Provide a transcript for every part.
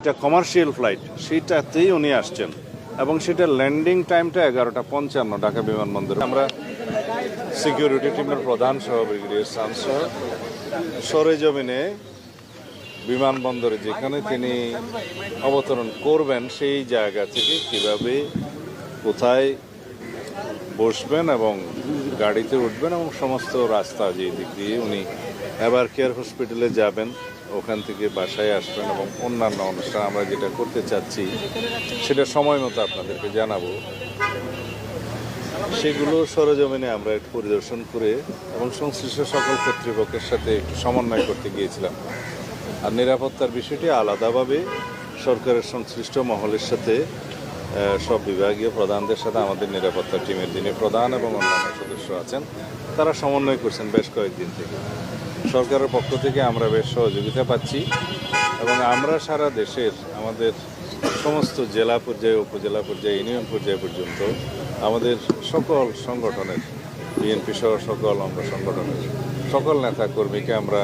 এটা commercial flight, সেটাতেই উনি আসছেন এবং সেটা ল্যান্ডিং টাইমটা 11:55 ঢাকা বিমানবন্দরে। আমরা সিকিউরিটি টিমের প্রধান সহ ব্রিগেডিয়ার শামসুল সরেজমিনে বিমানবন্দরে যেখানে তিনি অবতরণ করবেন সেই জায়গা থেকে কিভাবে কোথায় বসবেন এবং গাড়িতে উঠবেন এবং সমস্ত রাস্তা যে দিক দিয়ে উনি এবার কেয়ার হসপিটালে যাবেন, ওখান থেকে বাসায় আসবেন এবং অন্যান্য অনুষ্ঠান আমরা যেটা করতে চাচ্ছি সেটা সময় মতো আপনাদেরকে জানাবো। সেগুলো সরেজমিনে আমরা একটু পরিদর্শন করে এবং সংশ্লিষ্ট সকল কর্তৃপক্ষের সাথে একটু সমন্বয় করতে গিয়েছিলাম। আর নিরাপত্তার বিষয়টি আলাদাভাবে সরকারের সংশ্লিষ্ট মহলের সাথে সব বিভাগীয় প্রধানদের সাথে আমাদের নিরাপত্তা টিমের যিনি প্রধান এবং অন্যান্য সদস্য আছেন তারা সমন্বয় করছেন বেশ কয়েকদিন থেকে। সরকারের পক্ষ থেকে আমরা বেশ সহযোগিতা পাচ্ছি এবং আমরা সারা দেশের আমাদের সমস্ত জেলা পর্যায়ে, উপজেলা পর্যায়ে, ইউনিয়ন পর্যায়ে পর্যন্ত আমাদের সকল সংগঠনের, বিএনপি সহ সকল অঙ্গ সংগঠনের সকল নেতা কর্মীকে আমরা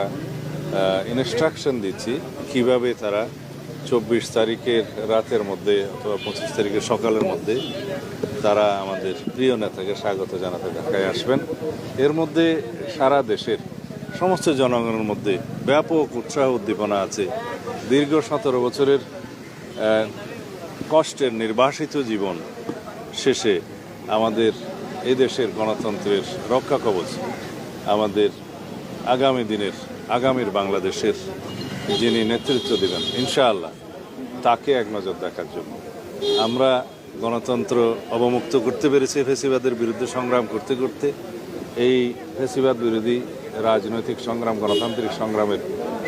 ইনস্ট্রাকশন দিচ্ছি কিভাবে তারা 24 তারিখের রাতের মধ্যে অথবা 25 তারিখের সকালের মধ্যে তারা আমাদের প্রিয় নেতাকে স্বাগত জানাতে ঢাকায় আসবেন। এর মধ্যে সারা দেশের সমস্ত জনগণের মধ্যে ব্যাপক উৎসাহ উদ্দীপনা আছে। দীর্ঘ 17 বছরের কষ্টের নির্বাসিত জীবন শেষে আমাদের এই দেশের গণতন্ত্রের রক্ষা কবচ, আমাদের আগামী দিনের, আগামীর বাংলাদেশের যিনি নেতৃত্ব দেবেন ইনশাআল্লাহ, তাকে এক নজর দেখার জন্য আমরা গণতন্ত্র অবমুক্ত করতে পেরেছি। ফ্যাসিবাদের বিরুদ্ধে সংগ্রাম করতে করতে এই ফ্যাসিবাদ বিরোধী রাজনৈতিক সংগ্রাম, গণতান্ত্রিক সংগ্রামের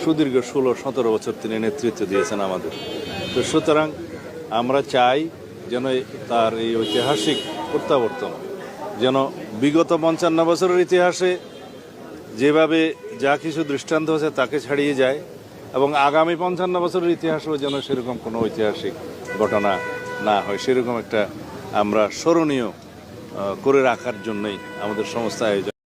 সুদীর্ঘ 16-17 বছর তিনি নেতৃত্ব দিয়েছেন আমাদের। তো সুতরাং আমরা চাই যেন তার এই ঐতিহাসিক প্রত্যাবর্তন যেন বিগত 55 বছরের ইতিহাসে যেভাবে যা কিছু দৃষ্টান্ত হয়েছে তাকে ছাড়িয়ে যায় এবং আগামী 55 বছরের ইতিহাসেও যেন সেরকম কোনো ঐতিহাসিক ঘটনা না হয়, সেরকম একটা আমরা স্মরণীয় করে রাখার জন্যই আমাদের সমস্ত আয়োজন।